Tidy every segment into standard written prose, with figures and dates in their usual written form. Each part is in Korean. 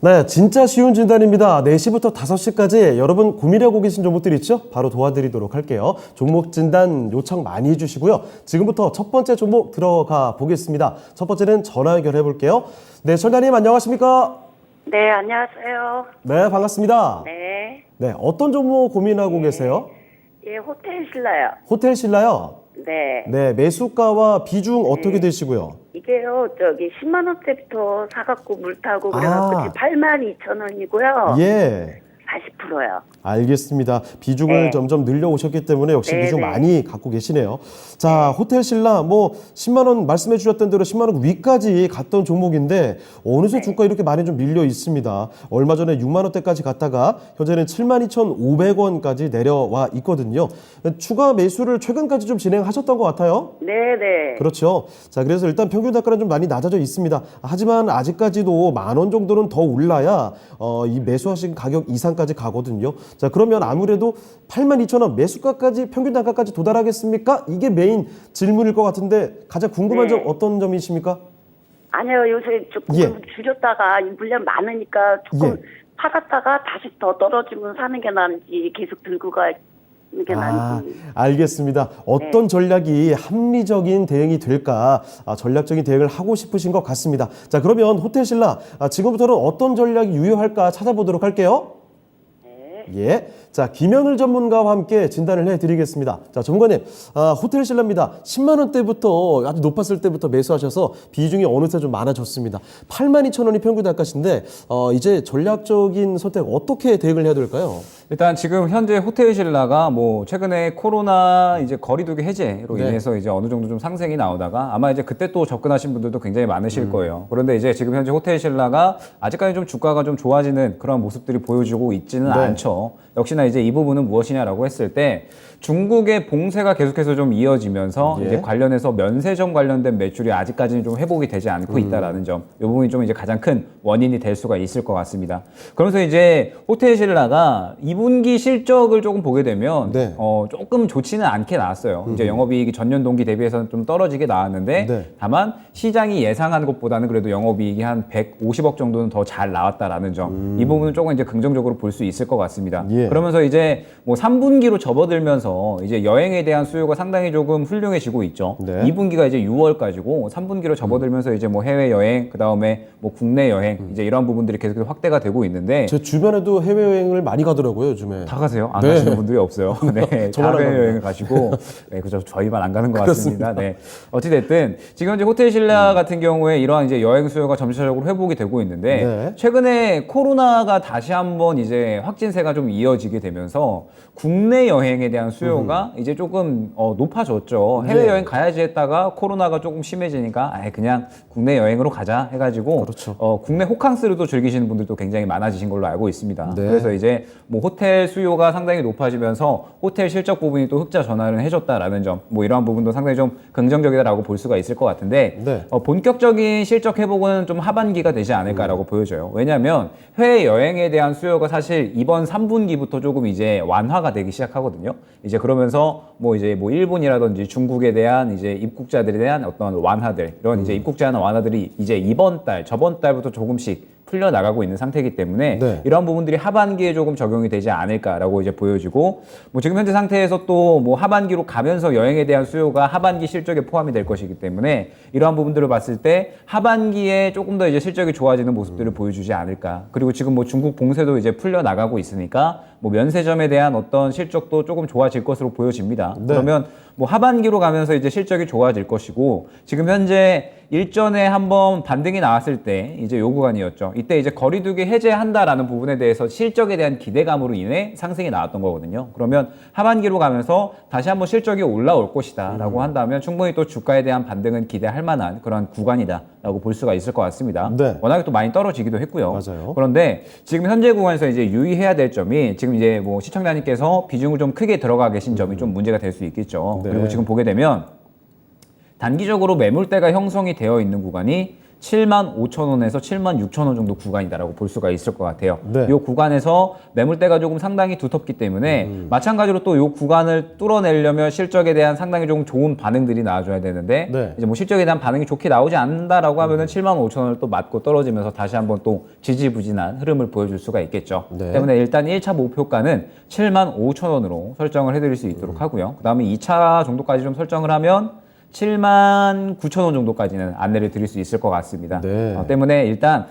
네, 진짜 쉬운 진단입니다. 4시부터 5시까지 여러분 고민하고 계신 종목들 있죠? 바로 도와드리도록 할게요. 종목 진단 요청 많이 해주시고요. 지금부터 첫 번째 종목 들어가 보겠습니다. 첫 번째는 전화 연결해 볼게요. 네, 전자님 안녕하십니까? 네, 안녕하세요. 네, 반갑습니다. 네. 네, 어떤 종목 고민하고 계세요? 예, 호텔 신라요. 호텔 신라요? 네. 네, 매수가와 비중 어떻게 되시고요? 이게요, 10만 원대부터 사갖고 물 타고 그래갖고 82,000원이고요. 예. 40%요. 알겠습니다. 비중을 네. 점점 늘려오셨기 때문에 역시 네, 비중 네. 많이 갖고 계시네요. 자, 호텔 신라 10만 원 말씀해 주셨던 대로 10만 원 위까지 갔던 종목인데 어느새 주가 이렇게 많이 좀 밀려 있습니다. 얼마 전에 6만 원대까지 갔다가 현재는 72,500원까지 내려와 있거든요. 추가 매수를 최근까지 좀 진행하셨던 것 같아요. 네네. 그렇죠. 자, 그래서 일단 평균 단가는 좀 많이 낮아져 있습니다. 하지만 아직까지도 10,000원 정도는 더 올라야 이 매수하신 가격 이상까지 가거든요. 자, 그러면 아무래도 82,000원 매수가까지 평균 단가까지 도달하겠습니까? 이게 메인 질문일 것 같은데 가장 궁금한 네. 점 어떤 점이십니까? 아니요, 요새 조금 예. 줄였다가 물량 많으니까 조금 예. 팔았다가 다시 더 떨어지면 사는 게 나은지 계속 들고 가는 게 나은지. 알겠습니다. 어떤 전략이 합리적인 대응이 될까 전략적인 대응을 하고 싶으신 것 같습니다. 자, 그러면 호텔 신라 지금부터는 어떤 전략이 유효할까 찾아보도록 할게요. 예. 자, 김현을 전문가와 함께 진단을 해드리겠습니다. 자, 전문가님, 호텔 신라입니다. 10만 원대부터 아주 높았을 때부터 매수하셔서 비중이 어느새 좀 많아졌습니다. 82,000원이 평균 단가신데 이제 전략적인 선택 어떻게 대응을 해야 될까요? 일단 지금 현재 호텔 신라가 최근에 코로나 이제 거리두기 해제로 네. 인해서 이제 어느 정도 좀 상승이 나오다가 아마 이제 그때 또 접근하신 분들도 굉장히 많으실 거예요. 그런데 이제 지금 현재 호텔 신라가 아직까지 좀 주가가 좀 좋아지는 그런 모습들이 보여주고 있지는 네. 않죠. 역시나 이제 이 부분은 무엇이냐라고 했을 때 중국의 봉쇄가 계속해서 좀 이어지면서 예. 이제 관련해서 면세점 관련된 매출이 아직까지는 좀 회복이 되지 않고 있다라는 점, 이 부분이 좀 이제 가장 큰 원인이 될 수가 있을 것 같습니다. 그러면서 이제 호텔 신라가 2분기 실적을 조금 보게 되면 네. 조금 좋지는 않게 나왔어요. 이제 영업이익이 전년 동기 대비해서는 좀 떨어지게 나왔는데 네. 다만 시장이 예상한 것보다는 그래도 영업이익이 한 150억 정도는 더 잘 나왔다라는 점, 이 부분은 조금 이제 긍정적으로 볼 수 있을 것 같습니다. 예. 그러면서 이제 3분기로 접어들면서 이제 여행에 대한 수요가 상당히 조금 훌륭해지고 있죠. 네. 2분기가 이제 6월까지고 3분기로 접어들면서 이제 해외 여행, 그 다음에 국내 여행 이제 이런 부분들이 계속 확대가 되고 있는데 제 주변에도 해외여행을 많이 가더라고요, 요즘에. 다 가세요? 안 네. 가시는 분들이 없어요. 네, 저만 다 안 해외 여행을 갑니다. 가시고, 네, 그죠. 저희만 안 가는 것 같습니다. 네. 어찌됐든, 지금 현재 호텔 신라 같은 경우에 이러한 이제 여행 수요가 점차적으로 회복이 되고 있는데, 네. 최근에 코로나가 다시 한번 이제 확진세가 좀 이어지게 되면서, 국내 여행에 대한 수요가 이제 조금 높아졌죠. 해외 네. 여행 가야지 했다가 코로나가 조금 심해지니까, 그냥 국내 여행으로 가자 해가지고, 그렇죠. 국내 호캉스로도 즐기시는 분들도 굉장히 많아지신 걸로 알고 있습니다. 네. 그래서 이제 호텔 수요가 상당히 높아지면서 호텔 실적 부분이 또 흑자 전환을 해줬다라는 점, 이러한 부분도 상당히 좀 긍정적이다라고 볼 수가 있을 것 같은데 네. 본격적인 실적 회복은 좀 하반기가 되지 않을까라고 보여져요. 왜냐하면 해외 여행에 대한 수요가 사실 이번 3분기부터 조금 이제 완화가 되기 시작하거든요. 이제 그러면서 일본이라든지 중국에 대한 이제 입국자들에 대한 어떤 완화들, 이런 이제 입국자나 완화들이 이제 저번 달부터 조금씩 풀려 나가고 있는 상태이기 때문에 네. 이런 부분들이 하반기에 조금 적용이 되지 않을까라고 이제 보여지고 지금 현재 상태에서 또 하반기로 가면서 여행에 대한 수요가 하반기 실적에 포함이 될 것이기 때문에 이러한 부분들을 봤을 때 하반기에 조금 더 이제 실적이 좋아지는 모습들을 보여주지 않을까. 그리고 지금 중국 봉쇄도 이제 풀려 나가고 있으니까 면세점에 대한 어떤 실적도 조금 좋아질 것으로 보여집니다. 네. 그러면 하반기로 가면서 이제 실적이 좋아질 것이고 지금 현재 일전에 한번 반등이 나왔을 때 이제 요 구간이었죠. 이때 이제 거리두기 해제한다라는 부분에 대해서 실적에 대한 기대감으로 인해 상승이 나왔던 거거든요. 그러면 하반기로 가면서 다시 한번 실적이 올라올 것이다라고 한다면 충분히 또 주가에 대한 반등은 기대할 만한 그런 구간이다라고 볼 수가 있을 것 같습니다. 네. 워낙에 또 많이 떨어지기도 했고요. 맞아요. 그런데 지금 현재 구간에서 이제 유의해야 될 점이 지금 이제 시청자님께서 비중을 좀 크게 들어가 계신 점이 좀 문제가 될 수 있겠죠. 네. 그리고 지금 보게 되면 단기적으로 매물대가 형성이 되어 있는 구간이 75,000원에서 76,000원 정도 구간이다라고 볼 수가 있을 것 같아요. 네. 이 구간에서 매물대가 조금 상당히 두텁기 때문에 마찬가지로 또 이 구간을 뚫어내려면 실적에 대한 상당히 좀 좋은 반응들이 나와줘야 되는데 네. 이제 뭐 실적에 대한 반응이 좋게 나오지 않는다라고 하면은 75,000원을 또 맞고 떨어지면서 다시 한번 또 지지부진한 흐름을 보여줄 수가 있겠죠. 네. 때문에 일단 1차 목표가는 75,000원으로 설정을 해드릴 수 있도록 하고요. 그 다음에 2차 정도까지 좀 설정을 하면 79,000원 정도까지는 안내를 드릴 수 있을 것 같습니다. 네. 때문에 일단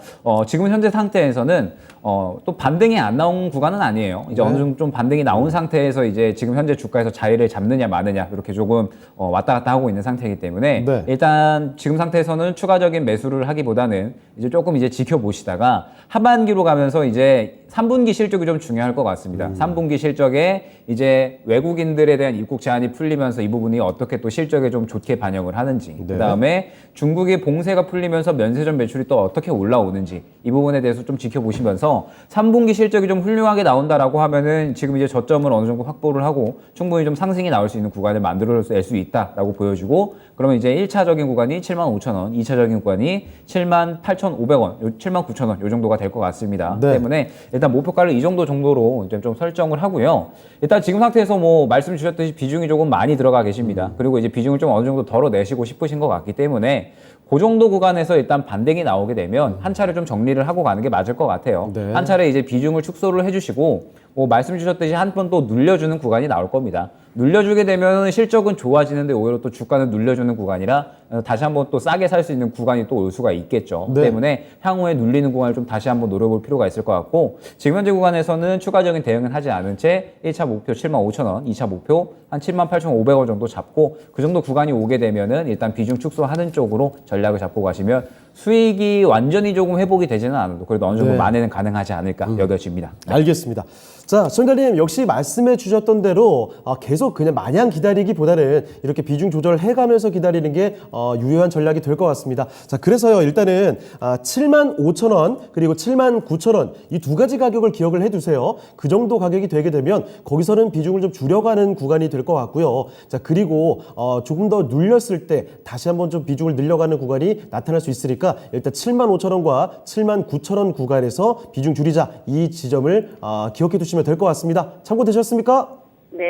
지금 현재 상태에서는 또 반등이 안 나온 구간은 아니에요. 이제 네. 어느 정도 좀 반등이 나온 상태에서 이제 지금 현재 주가에서 자리를 잡느냐 마느냐 이렇게 조금 왔다 갔다 하고 있는 상태이기 때문에 네. 일단 지금 상태에서는 추가적인 매수를 하기보다는 이제 조금 이제 지켜보시다가 하반기로 가면서 이제 3분기 실적이 좀 중요할 것 같습니다. 3분기 실적에 이제 외국인들에 대한 입국 제한이 풀리면서 이 부분이 어떻게 또 실적에 좀 좋게 반영을 하는지, 네. 그다음에 중국의 봉쇄가 풀리면서 면세점 매출이 또 어떻게 올라오는지 이 부분에 대해서 좀 지켜보시면서 3분기 실적이 좀 훌륭하게 나온다라고 하면은 지금 이제 저점을 어느 정도 확보를 하고 충분히 좀 상승이 나올 수 있는 구간을 만들어낼 수 있다라고 보여주고, 그러면 이제 1차적인 구간이 75,000원, 2차적인 구간이 78,500원, 79,000원 요 정도가 될 것 같습니다. 네. 때문에 일단 목표가를 이 정도로 이제 좀 설정을 하고요. 일단 지금 상태에서 뭐 말씀 주셨듯이 비중이 조금 많이 들어가 계십니다. 그리고 이제 비중을 좀 어느 정도 덜어내시고 싶으신 것 같기 때문에 그 정도 구간에서 일단 반등이 나오게 되면 한 차례 좀 정리를 하고 가는 게 맞을 것 같아요. 네. 한 차례 이제 비중을 축소를 해주시고 뭐 말씀 주셨듯이 한 번 또 눌려주는 구간이 나올 겁니다. 눌려주게 되면 실적은 좋아지는데 오히려 또 주가는 눌려주는 구간이라 다시 한번 또 싸게 살 수 있는 구간이 또 올 수가 있겠죠. 네. 때문에 향후에 눌리는 구간을 좀 다시 한번 노려볼 필요가 있을 것 같고, 지금 현재 구간에서는 추가적인 대응은 하지 않은 채 1차 목표 75,000원, 2차 목표 한 78,500원 정도 잡고 그 정도 구간이 오게 되면은 일단 비중 축소하는 쪽으로 전략을 잡고 가시면 수익이 완전히 조금 회복이 되지는 않아도 그래도 어느 정도 네. 만회는 가능하지 않을까 여겨집니다. 알겠습니다. 자, 시청자님 역시 말씀해 주셨던 대로 계속 그냥 마냥 기다리기보다는 이렇게 비중 조절을 해가면서 기다리는 게 유효한 전략이 될 것 같습니다. 자, 그래서요 일단은 75,000원 그리고 79,000원 이 두 가지 가격을 기억을 해두세요. 그 정도 가격이 되게 되면 거기서는 비중을 좀 줄여가는 구간이 될 것 같고요. 자, 그리고 조금 더 눌렸을 때 다시 한번 좀 비중을 늘려가는 구간이 나타날 수 있으니까 일단 75,000원과 79,000원 구간에서 비중 줄이자 이 지점을 기억해 두시면 될 것 같습니다. 참고되셨습니까? 네.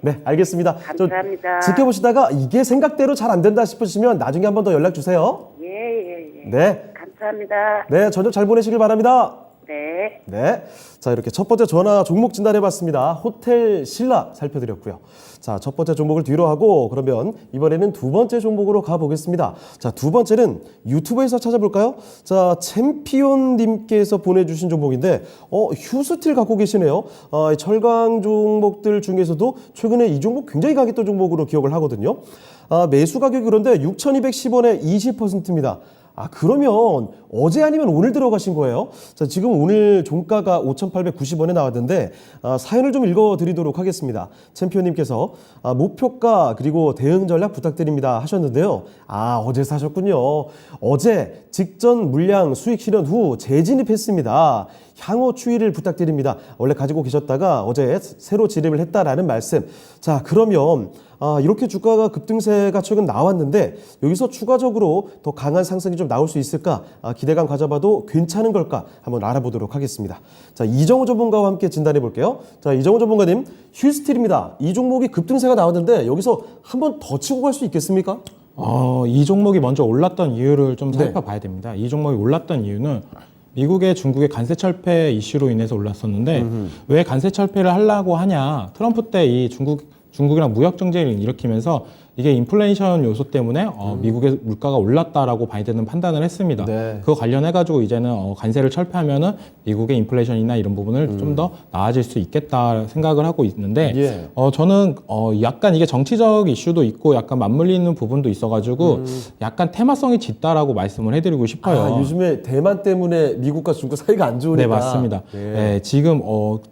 네, 알겠습니다. 감사합니다. 지켜보시다가 이게 생각대로 잘 안 된다 싶으시면 나중에 한 번 더 연락 주세요. 예. 네. 감사합니다. 네, 저녁 잘 보내시길 바랍니다. 네. 네. 자, 이렇게 첫 번째 전화 종목 진단해봤습니다. 호텔 신라 살펴드렸고요. 자, 첫 번째 종목을 뒤로 하고 그러면 이번에는 두 번째 종목으로 가보겠습니다. 자, 두 번째는 유튜브에서 찾아볼까요? 자, 챔피온님께서 보내주신 종목인데, 휴스틸 갖고 계시네요. 철강 종목들 중에서도 최근에 이 종목 굉장히 강했던 종목으로 기억을 하거든요. 매수 가격이 그런데 6,210원에 20%입니다. 그러면 어제 아니면 오늘 들어가신 거예요? 자, 지금 오늘 종가가 5,890원에 나왔는데 사연을 좀 읽어드리도록 하겠습니다. 챔피언님께서 목표가 그리고 대응 전략 부탁드립니다 하셨는데요. 어제 사셨군요. 어제 직전 물량 수익 실현 후 재진입했습니다. 향후 추이를 부탁드립니다. 원래 가지고 계셨다가 어제 새로 진입을 했다라는 말씀. 자, 그러면 이렇게 주가가 급등세가 최근 나왔는데 여기서 추가적으로 더 강한 상승이 좀 나올 수 있을까? 기대감 가져봐도 괜찮은 걸까? 한번 알아보도록 하겠습니다. 자, 이정호 전문가와 함께 진단해 볼게요. 자, 이정호 전문가님, 휴스틸입니다. 이 종목이 급등세가 나왔는데 여기서 한번 더 치고 갈 수 있겠습니까? 이 종목이 먼저 올랐던 이유를 좀 살펴봐야 됩니다. 이 종목이 올랐던 이유는 미국의 중국의 관세 철폐 이슈로 인해서 올랐었는데 왜 관세 철폐를 하려고 하냐? 트럼프 때 이 중국이랑 무역 정쟁을 일으키면서 이게 인플레이션 요소 때문에 미국의 물가가 올랐다라고 바이든은 판단을 했습니다. 네. 그거 관련해가지고 이제는 관세를 철폐하면은 미국의 인플레이션이나 이런 부분을 좀 더 나아질 수 있겠다 생각을 하고 있는데 예. 저는 약간 이게 정치적 이슈도 있고 약간 맞물리는 부분도 있어가지고 약간 테마성이 짙다라고 말씀을 해드리고 싶어요. 요즘에 대만 때문에 미국과 중국 사이가 안 좋으니까. 네, 맞습니다. 네. 네, 지금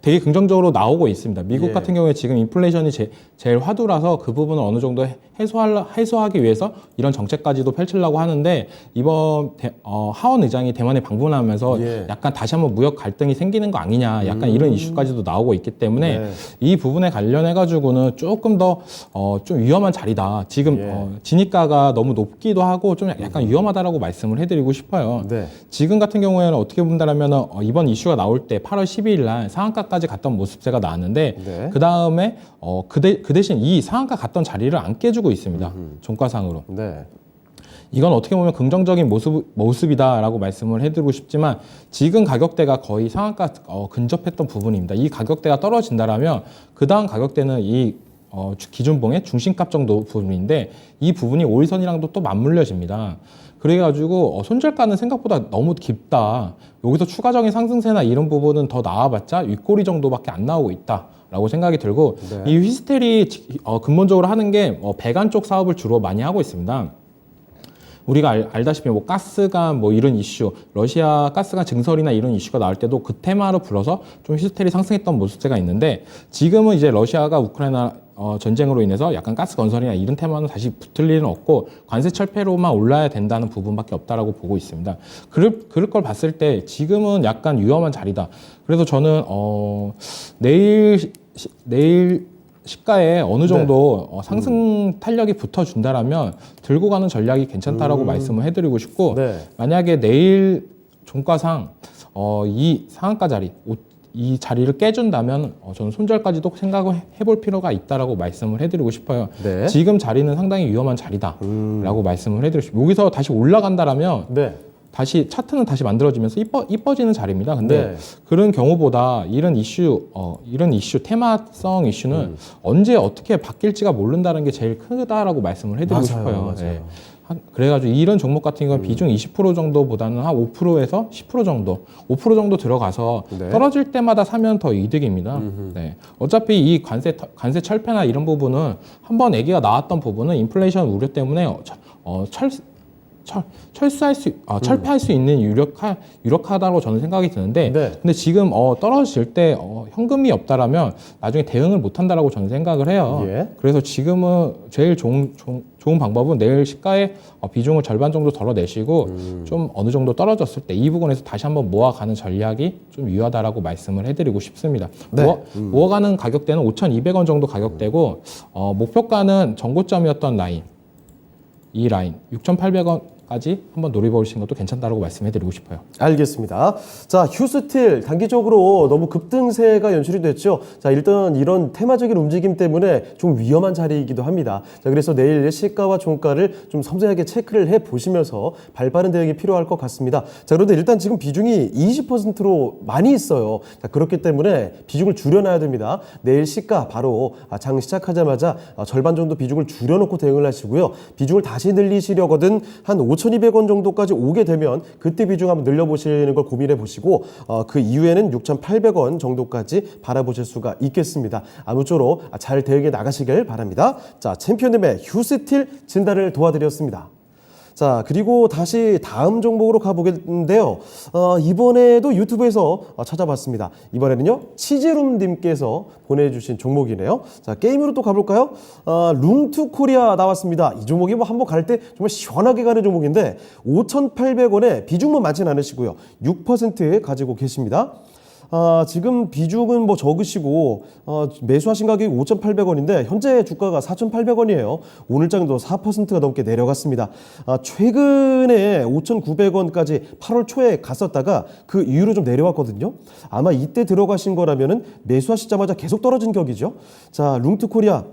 되게 긍정적으로 나오고 있습니다. 미국 예. 같은 경우에 지금 인플레이션이 제일 화두라서 그 부분을 어느 정도 해소하기 위해서 이런 정책까지도 펼치려고 하는데 이번 하원 의장이 대만에 방문하면서 예. 약간 다시 한번 무역 갈등이 생기는 거 아니냐 약간 이런 이슈까지도 나오고 있기 때문에 네. 이 부분에 관련해 가지고는 조금 더 좀 위험한 자리다. 지금 예. 진입가가 너무 높기도 하고 좀 약간 위험하다라고 말씀을 해드리고 싶어요. 네. 지금 같은 경우에는 어떻게 본다면 이번 이슈가 나올 때 8월 12일 날 상한가까지 갔던 모습세가 나왔는데 네. 그 다음에 그 대신 이 상한가 갔던 자리를 안 깨주고 있습니다. 종가상으로. 네. 이건 어떻게 보면 긍정적인 모습이다라고 말씀을 해드리고 싶지만 지금 가격대가 거의 상한가 근접했던 부분입니다. 이 가격대가 떨어진다라면 그 다음 가격대는 이 기준봉의 중심값 정도 부분인데 이 부분이 5일선이랑도 또 맞물려집니다. 그래가지고 손절가는 생각보다 너무 깊다. 여기서 추가적인 상승세나 이런 부분은 더 나와봤자 윗꼬리 정도밖에 안 나오고 있다. 라고 생각이 들고 네. 이 휘스텔이 근본적으로 하는 게 배관 쪽 사업을 주로 많이 하고 있습니다. 우리가 알다시피 뭐 가스관 뭐 이런 이슈, 러시아 가스관 증설이나 이런 이슈가 나올 때도 그 테마로 불어서 좀 휘스텔이 상승했던 모습세가 있는데 지금은 이제 러시아가 우크라이나 전쟁으로 인해서 약간 가스 건설이나 이런 테마는 다시 붙을 일은 없고 관세 철폐로만 올라야 된다는 부분밖에 없다라고 보고 있습니다. 그럴 걸 봤을 때 지금은 약간 위험한 자리다. 그래서 저는 내일 시가에 어느 정도 상승 탄력이 붙어준다라면 들고 가는 전략이 괜찮다라고 말씀을 해드리고 싶고 네. 만약에 내일 종가상 이 상한가 자리 이 자리를 깨준다면 저는 손절까지도 생각을 해볼 필요가 있다라고 말씀을 해드리고 싶어요. 네. 지금 자리는 상당히 위험한 자리다라고 말씀을 해드리고 싶어요. 여기서 다시 올라간다라면 네. 다시 차트는 다시 만들어지면서 이뻐지는 자리입니다. 근데 네. 그런 경우보다 이런 이슈 테마성 이슈는 언제 어떻게 바뀔지가 모른다는 게 제일 크다라고 말씀을 해드리고 맞아요, 싶어요. 맞아요. 네. 그래가지고 이런 종목 같은 경우는 비중 20% 정도보다는 한 5%에서 10% 정도, 5% 정도 들어가서 네. 떨어질 때마다 사면 더 이득입니다. 네. 어차피 이 관세 철폐나 이런 부분은 한번 얘기가 나왔던 부분은 인플레이션 우려 때문에 철폐할 수 있는 유력하다고 저는 생각이 드는데, 네. 근데 지금 떨어질 때 현금이 없다라면 나중에 대응을 못한다라고 저는 생각을 해요. 예. 그래서 지금은 제일 좋은 방법은 내일 시가의 비중을 절반 정도 덜어내시고 좀 어느 정도 떨어졌을 때 이 부분에서 다시 한번 모아가는 전략이 좀 유효하다라고 말씀을 해드리고 싶습니다. 네. 모아가는 가격대는 5,200원 정도 가격대고 목표가는 전고점이었던 라인. 이 라인 6,800원까지 한번 노려보시는 것도 괜찮다라고 말씀해드리고 싶어요. 알겠습니다. 자, 휴스틸 단기적으로 너무 급등세가 연출이 됐죠. 자, 일단 이런 테마적인 움직임 때문에 좀 위험한 자리이기도 합니다. 자, 그래서 내일 시가와 종가를 좀 섬세하게 체크를 해 보시면서 발빠른 대응이 필요할 것 같습니다. 자, 그런데 일단 지금 비중이 20%로 많이 있어요. 자, 그렇기 때문에 비중을 줄여놔야 됩니다. 내일 시가 바로 장 시작하자마자 절반 정도 비중을 줄여놓고 대응을 하시고요. 비중을 다시 늘리시려거든 한 5,200원 정도까지 오게 되면 그때 비중 한번 늘려보시는 걸 고민해 보시고 그 이후에는 6,800원 정도까지 바라보실 수가 있겠습니다. 아무쪼록 잘 대응해 나가시길 바랍니다. 자, 챔피언님의 휴스틸 진단을 도와드렸습니다. 자, 그리고 다시 다음 종목으로 가보겠는데요. 이번에도 유튜브에서 찾아봤습니다. 이번에는요, 치즈룸님께서 보내주신 종목이네요. 자, 게임으로 또 가볼까요? 룽투 코리아 나왔습니다. 이 종목이 뭐 한번 갈 때 정말 시원하게 가는 종목인데 5,800원에 비중만 많지는 않으시고요. 6% 가지고 계십니다. 지금 비중은 뭐 적으시고 매수하신 가격이 5,800원인데 현재 주가가 4,800원이에요. 오늘장도 4%가 넘게 내려갔습니다. 최근에 5,900원까지 8월 초에 갔었다가 그 이후로 좀 내려왔거든요. 아마 이때 들어가신 거라면은 매수하시자마자 계속 떨어진 격이죠. 자, 룽투코리아.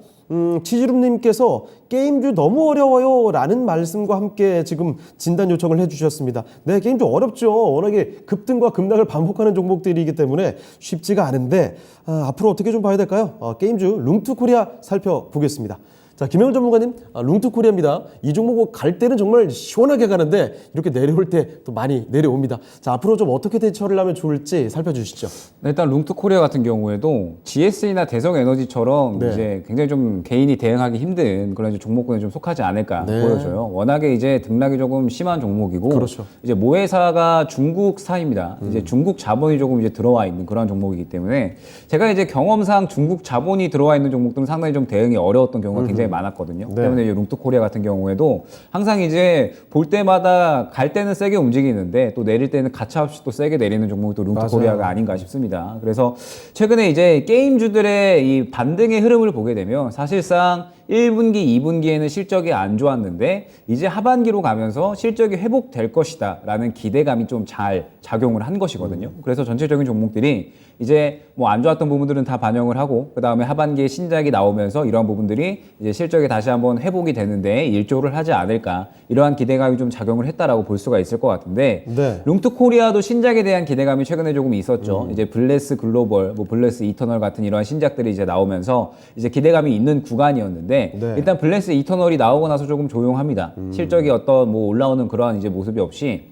치즈룸님께서 게임주 너무 어려워요 라는 말씀과 함께 지금 진단 요청을 해주셨습니다. 네, 게임주 어렵죠. 워낙에 급등과 급락을 반복하는 종목들이기 때문에 쉽지가 않은데 앞으로 어떻게 좀 봐야 될까요? 게임주 룽투코리아 살펴보겠습니다. 자, 김영훈 전문가님, 룽투코리아입니다. 이 종목 갈 때는 정말 시원하게 가는데 이렇게 내려올 때 또 많이 내려옵니다. 자, 앞으로 좀 어떻게 대처를 하면 좋을지 살펴주시죠. 네, 일단 룽투코리아 같은 경우에도 GS나 대성에너지처럼 네. 이제 굉장히 좀 개인이 대응하기 힘든 그런 이제 종목군에 좀 속하지 않을까 네. 보여져요. 워낙에 이제 등락이 조금 심한 종목이고, 그렇죠. 이제 모회사가 중국사입니다. 이제 중국 자본이 조금 이제 들어와 있는 그런 종목이기 때문에 제가 이제 경험상 중국 자본이 들어와 있는 종목들은 상당히 좀 대응이 어려웠던 경우가 굉장히 많았거든요. 네. 때문에 이제 룽투코리아 같은 경우에도 항상 이제 볼 때마다 갈 때는 세게 움직이는데 또 내릴 때는 가차없이 또 세게 내리는 종목이 또 룽투코리아가 맞아요. 아닌가 싶습니다. 그래서 최근에 이제 게임주들의 이 반등의 흐름을 보게 되면 사실상 1분기, 2분기에는 실적이 안 좋았는데 이제 하반기로 가면서 실적이 회복될 것이다 라는 기대감이 좀 잘 작용을 한 것이거든요. 그래서 전체적인 종목들이 이제 뭐 안 좋았던 부분들은 다 반영을 하고 그 다음에 하반기에 신작이 나오면서 이러한 부분들이 이제 실적이 다시 한번 회복이 되는데 일조를 하지 않을까 이러한 기대감이 좀 작용을 했다라고 볼 수가 있을 것 같은데 네. 룽투코리아도 신작에 대한 기대감이 최근에 조금 있었죠. 이제 블레스 글로벌, 뭐 블레스 이터널 같은 이러한 신작들이 이제 나오면서 이제 기대감이 있는 구간이었는데 네. 일단 블레스 이터널이 나오고 나서 조금 조용합니다. 실적이 어떤 뭐 올라오는 그러한 이제 모습이 없이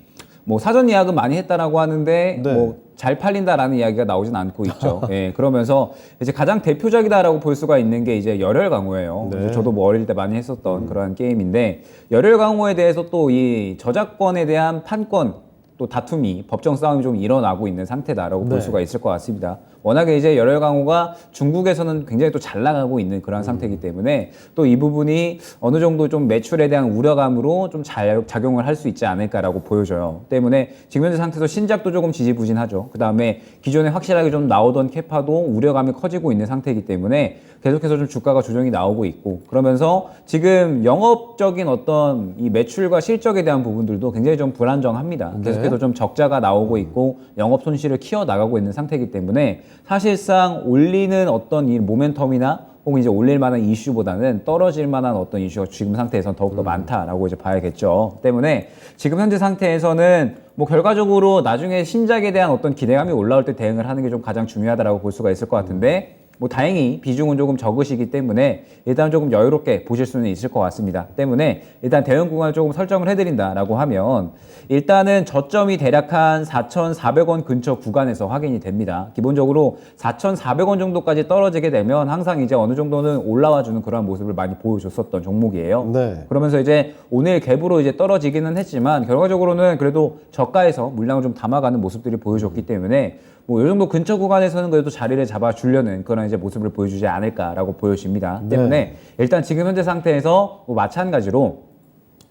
뭐 사전 예약은 많이 했다라고 하는데 네. 뭐 잘 팔린다라는 이야기가 나오진 않고 있죠. 예, 그러면서 이제 가장 대표적이다라고 볼 수가 있는 게 이제 열혈 강호예요. 네. 그래서 저도 뭐 어릴 때 많이 했었던 그런 게임인데 열혈 강호에 대해서 또 이 저작권에 대한 판권 또 다툼이 법정 싸움이 좀 일어나고 있는 상태다라고 네. 볼 수가 있을 것 같습니다. 워낙에 이제 열혈 강호가 중국에서는 굉장히 또 잘 나가고 있는 그런 상태이기 때문에 또 이 부분이 어느 정도 좀 매출에 대한 우려감으로 좀 잘 작용을 할 수 있지 않을까라고 보여져요. 때문에 지금 현재 상태에서 신작도 조금 지지부진하죠. 그 다음에 기존에 확실하게 좀 나오던 캐파도 우려감이 커지고 있는 상태이기 때문에 계속해서 좀 주가가 조정이 나오고 있고 그러면서 지금 영업적인 어떤 이 매출과 실적에 대한 부분들도 굉장히 좀 불안정합니다. 네. 계속해서 좀 적자가 나오고 있고 영업 손실을 키워 나가고 있는 상태이기 때문에 사실상 올리는 어떤 이 모멘텀이나 혹은 이제 올릴 만한 이슈보다는 떨어질 만한 어떤 이슈가 지금 상태에서는 더욱더 많다라고 이제 봐야겠죠. 때문에 지금 현재 상태에서는 뭐 결과적으로 나중에 신작에 대한 어떤 기대감이 올라올 때 대응을 하는 게 좀 가장 중요하다라고 볼 수가 있을 것 같은데 뭐 다행히 비중은 조금 적으시기 때문에 일단 조금 여유롭게 보실 수는 있을 것 같습니다. 때문에 일단 대응 구간을 조금 설정을 해드린다라고 하면 일단은 저점이 대략 한 4,400원 근처 구간에서 확인이 됩니다. 기본적으로 4,400원 정도까지 떨어지게 되면 항상 이제 어느 정도는 올라와주는 그런 모습을 많이 보여줬었던 종목이에요. 네. 그러면서 이제 오늘 갭으로 이제 떨어지기는 했지만 결과적으로는 그래도 저가에서 물량을 좀 담아가는 모습들이 보여줬기 때문에 뭐 이 정도 근처 구간에서는 그래도 자리를 잡아주려는 그런 이제 모습을 보여주지 않을까라고 보여집니다. 네. 때문에 일단 지금 현재 상태에서 뭐 마찬가지로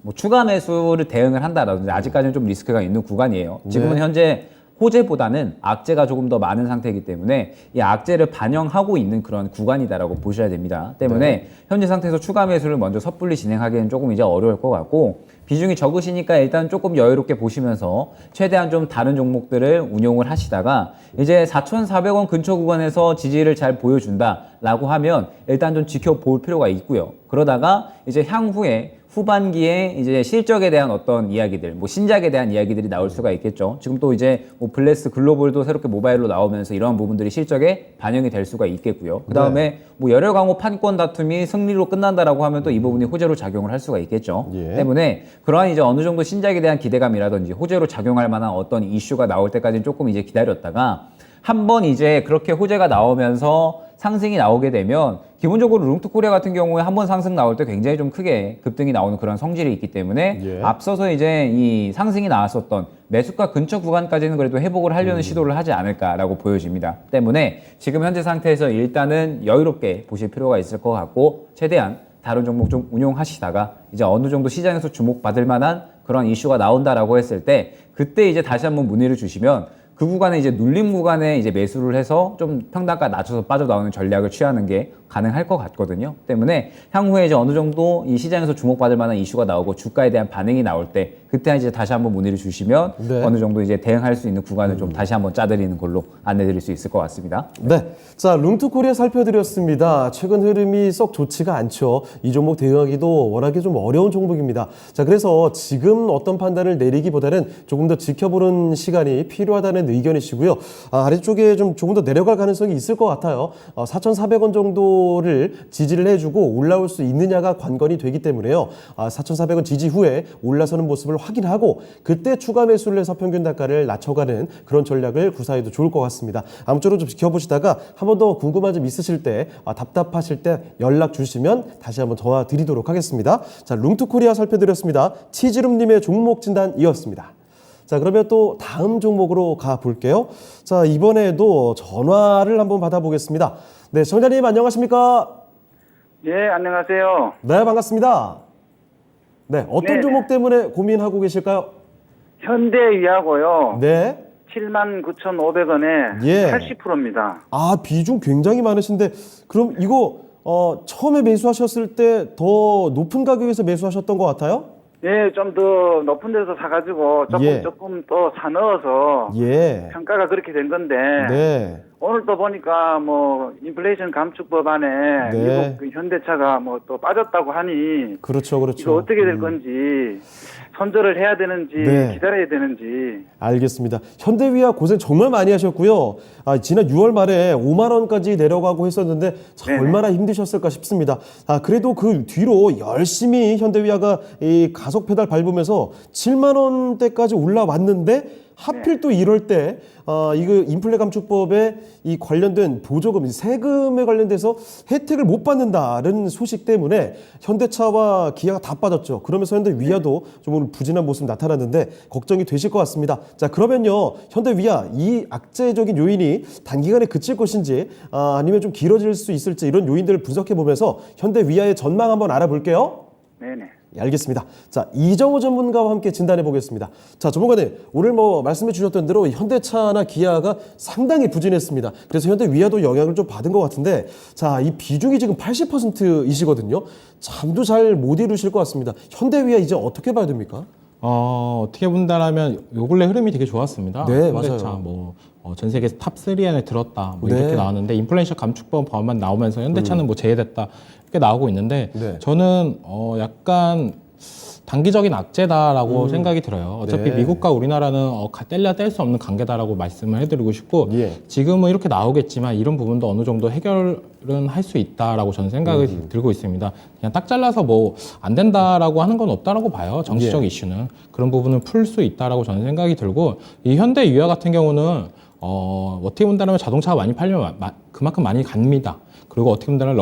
뭐 추가 매수를 대응을 한다라든지 아직까지는 좀 리스크가 있는 구간이에요. 지금은 네. 현재 호재보다는 악재가 조금 더 많은 상태이기 때문에 이 악재를 반영하고 있는 그런 구간이다라고 보셔야 됩니다. 때문에 현재 상태에서 추가 매수를 먼저 섣불리 진행하기는 조금 이제 어려울 것 같고 비중이 적으시니까 일단 조금 여유롭게 보시면서 최대한 좀 다른 종목들을 운용을 하시다가 이제 4,400원 근처 구간에서 지지를 잘 보여준다라고 하면 일단 좀 지켜볼 필요가 있고요. 그러다가 이제 향후에 후반기에 이제 실적에 대한 어떤 이야기들, 뭐 신작에 대한 이야기들이 나올 수가 있겠죠. 지금 또 이제 뭐 블레스 글로벌도 새롭게 모바일로 나오면서 이러한 부분들이 실적에 반영이 될 수가 있겠고요. 그 다음에 뭐 열혈 강호 판권 다툼이 승리로 끝난다라고 하면 또 이 부분이 호재로 작용을 할 수가 있겠죠. 예. 때문에 그러한 이제 어느 정도 신작에 대한 기대감이라든지 호재로 작용할 만한 어떤 이슈가 나올 때까지는 조금 이제 기다렸다가 한번 이제 그렇게 호재가 나오면서 상승이 나오게 되면 기본적으로 룽투코리아 같은 경우에 한번 상승 나올 때 굉장히 좀 크게 급등이 나오는 그런 성질이 있기 때문에 예. 앞서서 이제 이 상승이 나왔었던 매수가 근처 구간까지는 그래도 회복을 하려는 시도를 하지 않을까라고 보여집니다. 때문에 지금 현재 상태에서 일단은 여유롭게 보실 필요가 있을 것 같고 최대한 다른 종목 좀 운용하시다가 이제 어느 정도 시장에서 주목받을 만한 그런 이슈가 나온다라고 했을 때 그때 이제 다시 한번 문의를 주시면 그 구간에 이제 눌림 구간에 이제 매수를 해서 좀 평단가 낮춰서 빠져나오는 전략을 취하는 게 가능할 것 같거든요. 때문에 향후에 이제 어느 정도 이 시장에서 주목받을 만한 이슈가 나오고 주가에 대한 반응이 나올 때 그때 이제 다시 한번 문의를 주시면 네. 어느 정도 이제 대응할 수 있는 구간을 좀 다시 한번 짜드리는 걸로 안내드릴 수 있을 것 같습니다. 네. 자, 룽투코리아 살펴드렸습니다. 최근 흐름이 썩 좋지가 않죠. 이 종목 대응하기도 워낙에 좀 어려운 종목입니다. 자, 그래서 지금 어떤 판단을 내리기보다는 조금 더 지켜보는 시간이 필요하다는 의견이시고요. 아래쪽에 좀 조금 더 내려갈 가능성이 있을 것 같아요. 4,400원 정도를 지지를 해주고 올라올 수 있느냐가 관건이 되기 때문에요. 4,400원 지지 후에 올라서는 모습을 확인하고 그때 추가 매수를 해서 평균 단가를 낮춰가는 그런 전략을 구사해도 좋을 것 같습니다. 아무쪼록 좀 지켜보시다가 한 번 더 궁금한 점 있으실 때 답답하실 때 연락 주시면 다시 한번 도와드리도록 하겠습니다. 자, 룽투코리아 살펴드렸습니다. 치즈룸님의 종목 진단이었습니다. 자, 그러면 또 다음 종목으로 가볼게요. 자, 이번에도 전화를 한번 받아보겠습니다. 네, 시청자님 안녕하십니까? 예, 안녕하세요. 네, 반갑습니다. 네, 어떤 네네. 종목 때문에 고민하고 계실까요? 현대위하고요. 네. 79,500원에 예. 80%입니다. 아, 비중 굉장히 많으신데 그럼 이거 처음에 매수하셨을 때 더 높은 가격에서 매수하셨던 것 같아요? 예, 좀 더 높은 데서 사가지고 예. 조금 또 사넣어서 예. 평가가 그렇게 된 건데 네. 오늘 또 보니까 뭐 인플레이션 감축법 안에 네. 미국 그 현대차가 뭐 또 빠졌다고 하니 그렇죠, 그렇죠. 이거 어떻게 될 건지 손절을 해야 되는지 네. 기다려야 되는지. 알겠습니다. 현대위아 고생 정말 많이 하셨고요. 지난 6월 말에 5만 원까지 내려가고 했었는데 참 네네. 얼마나 힘드셨을까 싶습니다. 그래도 그 뒤로 열심히 현대위아가 이 가속 페달 밟으면서 7만 원대까지 올라왔는데 하필 또 이럴 때 이거 인플레 감축법에 이 관련된 보조금, 세금에 관련돼서 혜택을 못 받는다는 소식 때문에 현대차와 기아가 다 빠졌죠. 그러면서 현대위아도 좀 오늘 부진한 모습 나타났는데 걱정이 되실 것 같습니다. 자, 그러면요, 현대위아 이 악재적인 요인이 단기간에 그칠 것인지 아니면 좀 길어질 수 있을지 이런 요인들을 분석해 보면서 현대위아의 전망 한번 알아볼게요. 네네. 예, 알겠습니다. 자, 이정호 전문가와 함께 진단해 보겠습니다. 자, 전문가님, 오늘 뭐 말씀해 주셨던 대로 현대차나 기아가 상당히 부진했습니다. 그래서 현대위아도 영향을 좀 받은 것 같은데, 자, 이 비중이 지금 80%이시거든요. 잠도 잘 못 이루실 것 같습니다. 현대위아 이제 어떻게 봐야 됩니까? 어떻게 본다라면 요 근래 흐름이 되게 좋았습니다. 네, 현대차 맞아요. 뭐 전 세계 탑 3 안에 들었다 뭐 네. 이렇게 나왔는데 인플레이션 감축법 법안 나오면서 현대차는 뭐 제외됐다 이렇게 나오고 있는데 네. 저는 약간 단기적인 악재다라고 생각이 들어요. 어차피 네. 미국과 우리나라는 뗄래야 뗄 수 없는 관계다라고 말씀을 해드리고 싶고 예. 지금은 이렇게 나오겠지만 이런 부분도 어느 정도 해결은 할 수 있다라고 저는 생각이 들고 있습니다. 그냥 딱 잘라서 뭐 안 된다라고 하는 건 없다라고 봐요. 정치적 예. 이슈는 그런 부분을 풀 수 있다라고 저는 생각이 들고 이 현대유아 같은 경우는 어떻게 본다면 자동차가 많이 팔려면 그만큼 많이 갑니다. 그리고 어떻게 본다면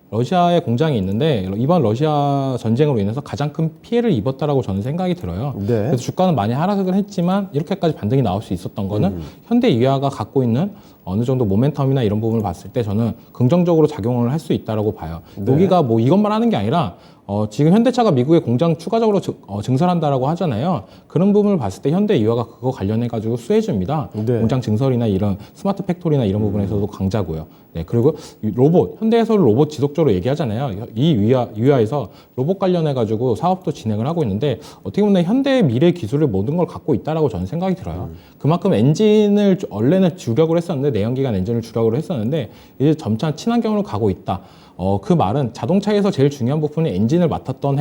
러시아의 공장이 있는데 이번 러시아 전쟁으로 인해서 가장 큰 피해를 입었다라고 저는 생각이 들어요. 네. 그래서 주가는 많이 하락을 했지만 이렇게까지 반등이 나올 수 있었던 거는 현대유아가 갖고 있는 어느 정도 모멘텀이나 이런 부분을 봤을 때 저는 긍정적으로 작용을 할 수 있다라고 봐요. 네. 여기가 뭐 이것만 하는 게 아니라 지금 현대차가 미국에 공장 추가적으로 증설한다라고 하잖아요. 그런 부분을 봤을 때 현대유아가 그거 관련해 가지고 수혜주입니다. 네. 공장 증설이나 이런 스마트 팩토리나 이런 부분에서도 강자고요. 네, 그리고 이 로봇, 현대에서는 로봇 지속적으로 얘기하잖아요. 이 유아에서 로봇 관련해 가지고 사업도 진행을 하고 있는데 어떻게 보면 현대의 미래 기술을 모든 걸 갖고 있다라고 저는 생각이 들어요. 그만큼 엔진을 원래는 주력으로 했었는데 내연기관 엔진을 주력으로 했었는데 이제 점차 친환경으로 가고 있다. 그 말은 자동차에서 제일 중요한 부분이 엔진을 맡았던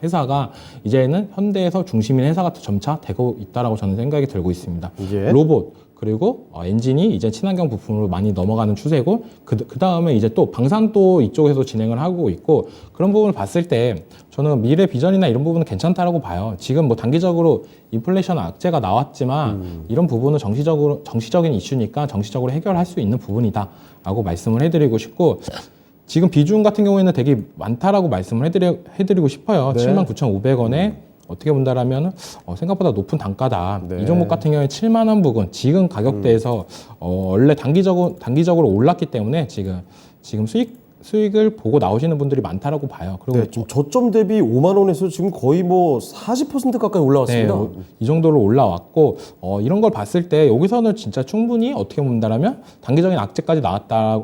회사가 이제는 현대에서 중심인 회사가 점차 되고 있다라고 저는 생각이 들고 있습니다. 예. 로봇 그리고 엔진이 이제 친환경 부품으로 많이 넘어가는 추세고 그 다음에 이제 또 방산도 이쪽에서 진행을 하고 있고 그런 부분을 봤을 때 저는 미래 비전이나 이런 부분은 괜찮다라고 봐요. 지금 뭐 단기적으로 인플레이션 악재가 나왔지만 이런 부분은 정치적인 이슈니까 정치적으로 해결할 수 있는 부분이다라고 말씀을 해드리고 싶고 지금 비중 같은 경우에는 되게 많다라고 말씀을 해드리고 싶어요. 네. 79,500원에 어떻게 본다라면 생각보다 높은 단가다. 네. 이 종목 같은 경우에 7만 원 부근 지금 가격대에서 원래 단기적으로 올랐기 때문에 지금 수익을 보고 나오시는 분들이 많다라고 봐요. 그리고 네, 좀 저점 대비 5만 원에서 지금 거의 뭐 40% 가까이 올라왔습니다. 네, 이 정도로 올라왔고 이런 걸 봤을 때 여기서는 진짜 충분히 어떻게 본다라면 단기적인 악재까지 나왔다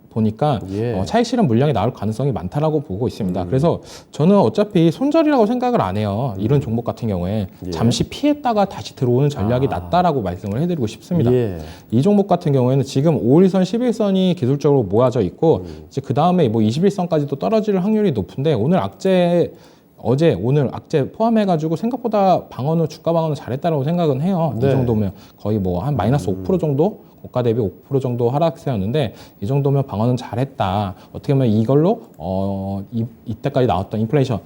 보니까 예. 차익 실현 물량이 나올 가능성이 많다라고 보고 있습니다. 그래서 저는 어차피 손절이라고 생각을 안 해요. 이런 종목 같은 경우에 예. 잠시 피했다가 다시 들어오는 전략이 낫다라고 말씀을 해드리고 싶습니다. 예. 이 종목 같은 경우에는 지금 5일선, 11선이 기술적으로 모아져 있고 이제 그 다음에 뭐 21선까지도 떨어질 확률이 높은데 오늘 악재 포함해가지고 생각보다 주가 방어는 잘했다라고 생각은 해요. 네. 이 정도면 거의 뭐 한 마이너스 5% 정도? 고가 대비 5% 정도 하락세였는데 이 정도면 방어는 잘했다. 어떻게 보면 이걸로 이때까지 나왔던 인플레이션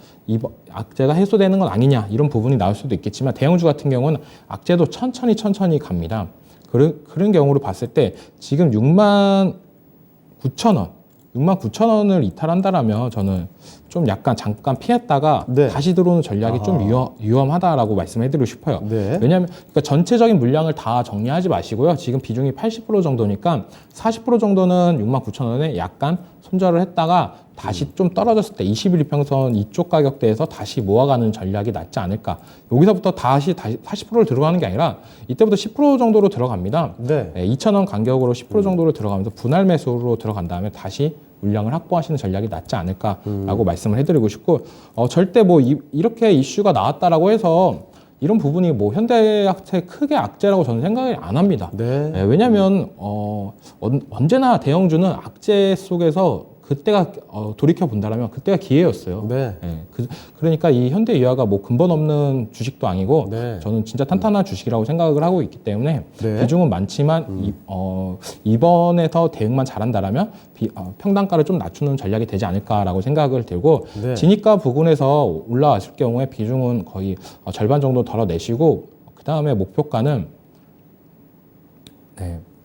악재가 해소되는 건 아니냐 이런 부분이 나올 수도 있겠지만 대형주 같은 경우는 악재도 천천히 갑니다. 그런 경우를 봤을 때 지금 69,000원을 이탈한다라면 저는 좀 약간 잠깐 피했다가 네. 다시 들어오는 전략이 좀 위험하다라고 말씀해드리고 싶어요. 네. 왜냐하면 그러니까 전체적인 물량을 다 정리하지 마시고요. 지금 비중이 80% 정도니까 40% 정도는 69,000원에 약간 손절을 했다가 다시 좀 떨어졌을 때 21평선 이쪽 가격대에서 다시 모아가는 전략이 낫지 않을까. 여기서부터 다시 40%를 들어가는 게 아니라 이때부터 10% 정도로 들어갑니다. 네. 2,000원 간격으로 10% 정도로 들어가면서 분할 매수로 들어간 다음에 다시 물량을 확보하시는 전략이 낫지 않을까라고 말씀을 해드리고 싶고, 절대 뭐 이렇게 이슈가 나왔다라고 해서 이런 부분이 뭐 현대약재 크게 악재라고 저는 생각을 안 합니다. 네. 왜냐하면 언제나 대형주는 악재 속에서 그때가 돌이켜 본다라면 그때가 기회였어요. 네. 그러니까 이 현대유아가 뭐 근본 없는 주식도 아니고 네. 저는 진짜 탄탄한 주식이라고 생각을 하고 있기 때문에 네. 비중은 많지만 이번에서 대응만 잘한다라면 평단가를 좀 낮추는 전략이 되지 않을까라고 생각을 들고 네. 진입가 부근에서 올라왔을 경우에 비중은 거의 절반 정도 덜어내시고 그 다음에 목표가는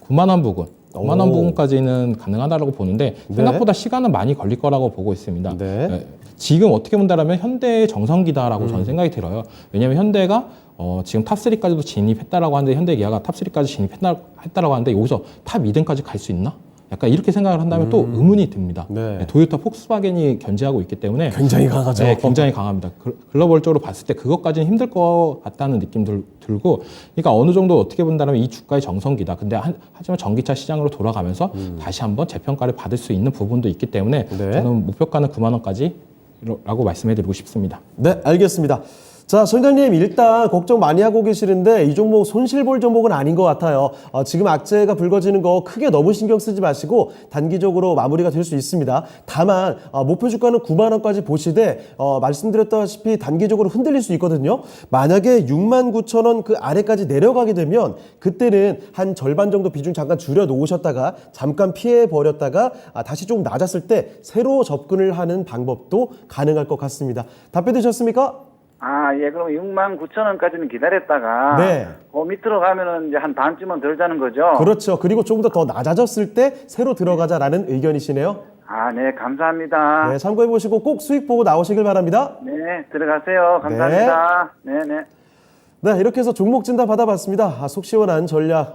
9만 원 부근. 9만 원 오. 부분까지는 가능하다고 보는데 네. 생각보다 시간은 많이 걸릴 거라고 보고 있습니다. 네. 지금 어떻게 본다면 현대의 정성기다라고 저는 생각이 들어요. 왜냐하면 현대가 지금 탑3까지도 진입했다라고 하는데 현대기아가 탑3까지 진입했다라고 하는데 여기서 탑 2등까지 갈 수 있나? 약간 이렇게 생각을 한다면 또 의문이 듭니다. 네. 도요타, 폭스바겐이 견제하고 있기 때문에 굉장히 강하죠. 네, 굉장히 강합니다. 글로벌적으로 봤을 때 그것까지는 힘들 것 같다는 느낌 들고, 그러니까 어느 정도 어떻게 본다면 이 주가의 정성기다. 근데 하지만 전기차 시장으로 돌아가면서 다시 한번 재평가를 받을 수 있는 부분도 있기 때문에 네. 저는 목표가는 9만 원까지라고 말씀해드리고 싶습니다. 네, 알겠습니다. 자, 소장님 일단 걱정 많이 하고 계시는데 이 종목 손실 볼 종목은 아닌 것 같아요. 지금 악재가 불거지는 거 크게 너무 신경 쓰지 마시고 단기적으로 마무리가 될 수 있습니다. 다만 목표 주가는 9만 원까지 보시되 말씀드렸다시피 단기적으로 흔들릴 수 있거든요. 만약에 6만 9천 원 그 아래까지 내려가게 되면 그때는 한 절반 정도 비중 잠깐 줄여 놓으셨다가 잠깐 피해 버렸다가 다시 조금 낮았을 때 새로 접근을 하는 방법도 가능할 것 같습니다. 답변 되셨습니까? 예, 그럼 6만 9천 원까지는 기다렸다가 네. 그 밑으로 가면은 이제 한 반쯤은 덜 자는 거죠. 그렇죠. 그리고 조금 더 낮아졌을 때 새로 들어가자라는 의견이시네요. 네, 감사합니다. 네, 참고해 보시고 꼭 수익 보고 나오시길 바랍니다. 네, 들어가세요. 감사합니다. 네, 네. 네, 이렇게 해서 종목 진단 받아봤습니다. 속 시원한 전략,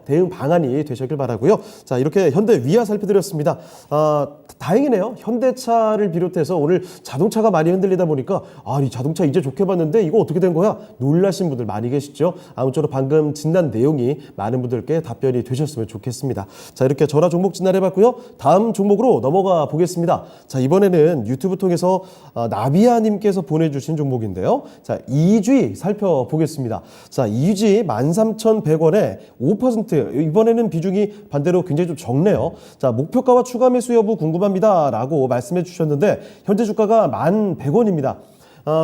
대응 방안이 되셨길 바라고요. 자, 이렇게 현대 위아 살펴드렸습니다. 다행이네요. 현대차를 비롯해서 오늘 자동차가 많이 흔들리다 보니까 이 자동차 이제 좋게 봤는데 이거 어떻게 된 거야? 놀라신 분들 많이 계시죠? 아무쪼록 방금 진단 내용이 많은 분들께 답변이 되셨으면 좋겠습니다. 자, 이렇게 전화 종목 진단해봤고요. 다음 종목으로 넘어가 보겠습니다. 자, 이번에는 유튜브 통해서 나비아님께서 보내주신 종목인데요. 자, 이쥐 살펴보겠습니다. 자, 이쥐 13,100원에 5%, 이번에는 비중이 반대로 굉장히 좀 적네요. 자, 목표가와 추가 매수 여부 궁금합니다 라고 말씀해 주셨는데 현재 주가가 1,100원입니다.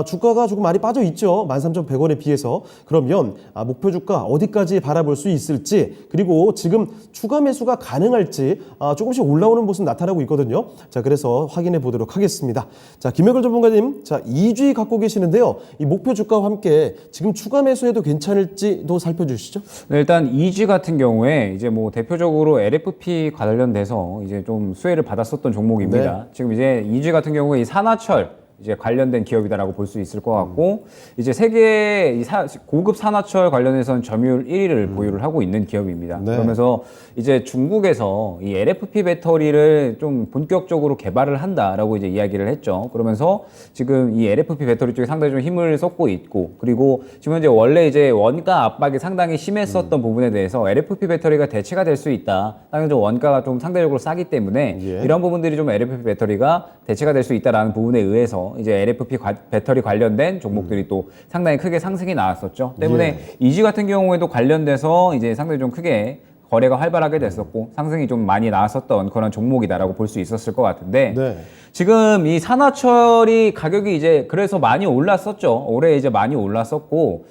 주가가 조금 많이 빠져 있죠. 13,100원에 비해서. 그러면 목표 주가 어디까지 바라볼 수 있을지, 그리고 지금 추가 매수가 가능할지 조금씩 올라오는 모습 나타나고 있거든요. 자, 그래서 확인해 보도록 하겠습니다. 자, 김영걸 전문가님, 자, 이쥐 갖고 계시는데요. 이 목표 주가와 함께 지금 추가 매수해도 괜찮을지도 살펴주시죠. 네, 일단 이쥐 같은 경우에 이제 뭐 대표적으로 LFP 관련돼서 이제 좀 수혜를 받았었던 종목입니다. 네. 지금 이제 이쥐 같은 경우에 이 산화철 이제 관련된 기업이다라고 볼 수 있을 것 같고, 이제 세계 고급 산화철 관련해서는 점유율 1위를 보유를 하고 있는 기업입니다. 네. 그러면서 이제 중국에서 이 LFP 배터리를 좀 본격적으로 개발을 한다라고 이제 이야기를 했죠. 그러면서 지금 이 LFP 배터리 쪽에 상당히 좀 힘을 쏟고 있고, 그리고 지금 현재 원래 이제 원가 압박이 상당히 심했었던 부분에 대해서 LFP 배터리가 대체가 될 수 있다. 당연히 원가가 좀 상대적으로 싸기 때문에 예. 이런 부분들이 좀 LFP 배터리가 대체가 될 수 있다라는 부분에 의해서 이제 LFP 배터리 관련된 종목들이 또 상당히 크게 상승이 나왔었죠. 때문에 이쥐 같은 경우에도 관련돼서 이제 상당히 좀 크게 거래가 활발하게 됐었고 상승이 좀 많이 나왔었던 그런 종목이다라고 볼 수 있었을 것 같은데, 네. 지금 이 산화철이 가격이 이제 그래서 많이 올랐었죠. 올해 이제 많이 올랐었고,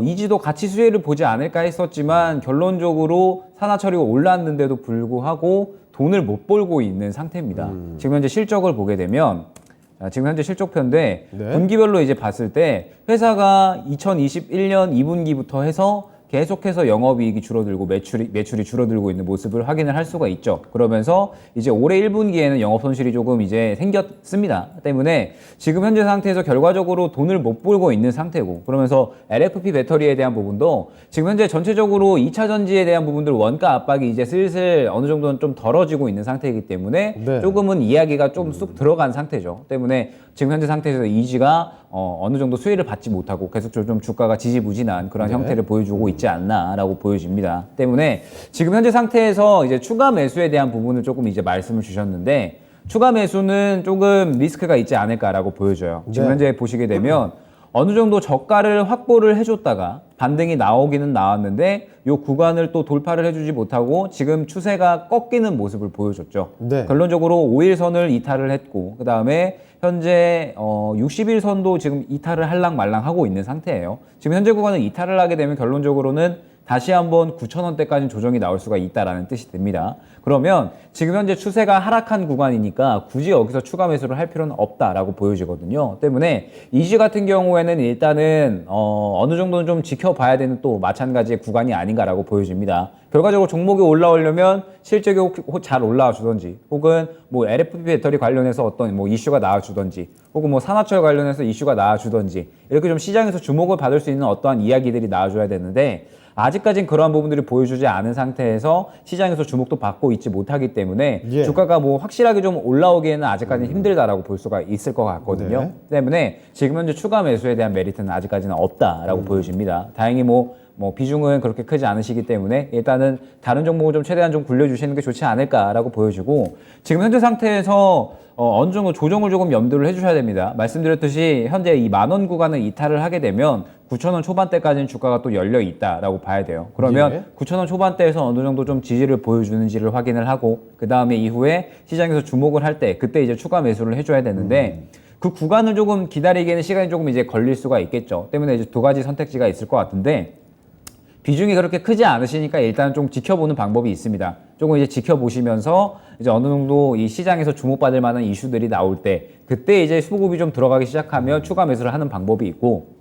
이지도 같이 수혜를 보지 않을까 했었지만 결론적으로 산화철이 올랐는데도 불구하고 돈을 못 벌고 있는 상태입니다. 지금 현재 실적을 보게 되면 지금 현재 실적표인데 네. 분기별로 이제 봤을 때 회사가 2021년 2분기부터 해서 계속해서 영업이익이 줄어들고 매출이 줄어들고 있는 모습을 확인을 할 수가 있죠. 그러면서 이제 올해 1분기에는 영업 손실이 조금 이제 생겼습니다. 때문에 지금 현재 상태에서 결과적으로 돈을 못 벌고 있는 상태고, 그러면서 LFP 배터리에 대한 부분도 지금 현재 전체적으로 2차 전지에 대한 부분들 원가 압박이 이제 슬슬 어느 정도는 좀 덜어지고 있는 상태이기 때문에 네. 조금은 이야기가 좀 쑥 들어간 상태죠. 때문에 지금 현재 상태에서 이지가 어느 정도 수혜를 받지 못하고 계속적으로 좀 주가가 지지부진한 그런 형태를 보여주고 있지 않나라고 보여집니다. 때문에 지금 현재 상태에서 이제 추가 매수에 대한 부분을 조금 이제 말씀을 주셨는데, 추가 매수는 조금 리스크가 있지 않을까라고 보여져요. 지금 네. 현재 보시게 되면 어느 정도 저가를 확보를 해줬다가 반등이 나오기는 나왔는데 이 구간을 또 돌파를 해주지 못하고 지금 추세가 꺾이는 모습을 보여줬죠. 네. 결론적으로 5일선을 이탈을 했고, 그 다음에 현재 60일선도 지금 이탈을 할랑말랑 하고 있는 상태예요. 지금 현재 구간을 이탈을 하게 되면 결론적으로는 다시 한번 9,000원대까지 조정이 나올 수가 있다라는 뜻이 됩니다. 그러면 지금 현재 추세가 하락한 구간이니까 굳이 여기서 추가 매수를 할 필요는 없다라고 보여지거든요. 때문에 이지 같은 경우에는 일단은 어느 정도는 좀 지켜봐야 되는 또 마찬가지의 구간이 아닌가라고 보여집니다. 결과적으로 종목이 올라오려면 실적이 잘 올라와 주던지, 혹은 뭐 LFP 배터리 관련해서 어떤 뭐 이슈가 나와 주던지, 혹은 뭐 산화철 관련해서 이슈가 나와 주던지, 이렇게 좀 시장에서 주목을 받을 수 있는 어떠한 이야기들이 나와줘야 되는데, 아직까지는 그러한 부분들이 보여주지 않은 상태에서 시장에서 주목도 받고 있지 못하기 때문에 예. 주가가 뭐 확실하게 좀 올라오기에는 아직까지는 힘들다라고 볼 수가 있을 것 같거든요. 네. 때문에 지금 현재 추가 매수에 대한 메리트는 아직까지는 없다라고 보여집니다. 다행히 뭐 비중은 그렇게 크지 않으시기 때문에 일단은 다른 종목을 좀 최대한 좀 굴려주시는 게 좋지 않을까라고 보여지고, 지금 현재 상태에서 어느 정도 조정을 조금 염두를 해주셔야 됩니다. 말씀드렸듯이 현재 이 10,000원 구간을 이탈을 하게 되면 9,000원 초반대까지는 주가가 또 열려 있다라고 봐야 돼요. 그러면 예. 9,000원 초반대에서 어느 정도 좀 지지를 보여주는지를 확인을 하고, 그 다음에 이후에 시장에서 주목을 할 때 그때 이제 추가 매수를 해줘야 되는데, 그 구간을 조금 기다리기에는 시간이 조금 이제 걸릴 수가 있겠죠. 때문에 이제 두 가지 선택지가 있을 것 같은데, 비중이 그렇게 크지 않으시니까 일단 좀 지켜보는 방법이 있습니다. 조금 이제 지켜보시면서 이제 어느 정도 이 시장에서 주목받을 만한 이슈들이 나올 때, 그때 이제 수급이 좀 들어가기 시작하면 추가 매수를 하는 방법이 있고,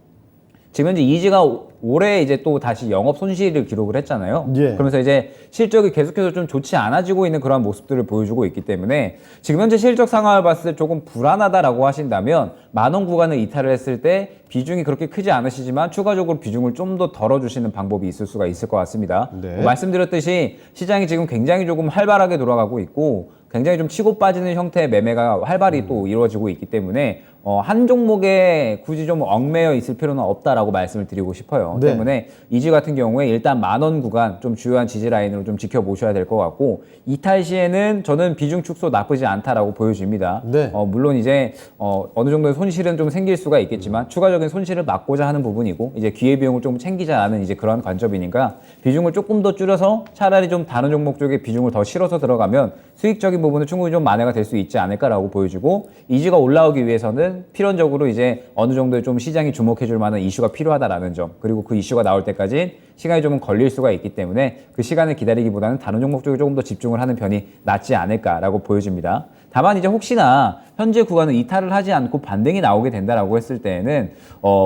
지금 현재 이지가 올해 이제 또 다시 영업 손실을 기록을 했잖아요. 예. 그러면서 이제 실적이 계속해서 좀 좋지 않아지고 있는 그런 모습들을 보여주고 있기 때문에 지금 현재 실적 상황을 봤을 때 조금 불안하다라고 하신다면 10,000원 구간을 이탈을 했을 때 비중이 그렇게 크지 않으시지만 추가적으로 비중을 좀 더 덜어주시는 방법이 있을 수가 있을 것 같습니다. 네. 말씀드렸듯이 시장이 지금 굉장히 조금 활발하게 돌아가고 있고, 굉장히 좀 치고 빠지는 형태의 매매가 활발히 또 이루어지고 있기 때문에 한 종목에 굳이 좀 얽매여 있을 필요는 없다라고 말씀을 드리고 싶어요. 네. 때문에 이지 같은 경우에 일단 10,000원 구간 좀 주요한 지지 라인으로 좀 지켜보셔야 될 것 같고, 이탈 시에는 저는 비중 축소 나쁘지 않다라고 보여집니다. 네. 물론 이제 어느 정도의 손실은 좀 생길 수가 있겠지만 추가적인 손실을 막고자 하는 부분이고, 이제 기회비용을 좀 챙기자는 이제 그런 관점이니까 비중을 조금 더 줄여서 차라리 좀 다른 종목 쪽에 비중을 더 실어서 들어가면 수익적인 부분은 충분히 좀 만회가 될 수 있지 않을까라고 보여지고, 이지가 올라오기 위해서는 필연적으로 이제 어느 정도의 좀 시장이 주목해줄 만한 이슈가 필요하다라는 점, 그리고 그 이슈가 나올 때까지 시간이 좀 걸릴 수가 있기 때문에 그 시간을 기다리기보다는 다른 종목 쪽에 조금 더 집중을 하는 편이 낫지 않을까라고 보여집니다. 다만 이제 혹시나 현재 구간을 이탈을 하지 않고 반등이 나오게 된다라고 했을 때에는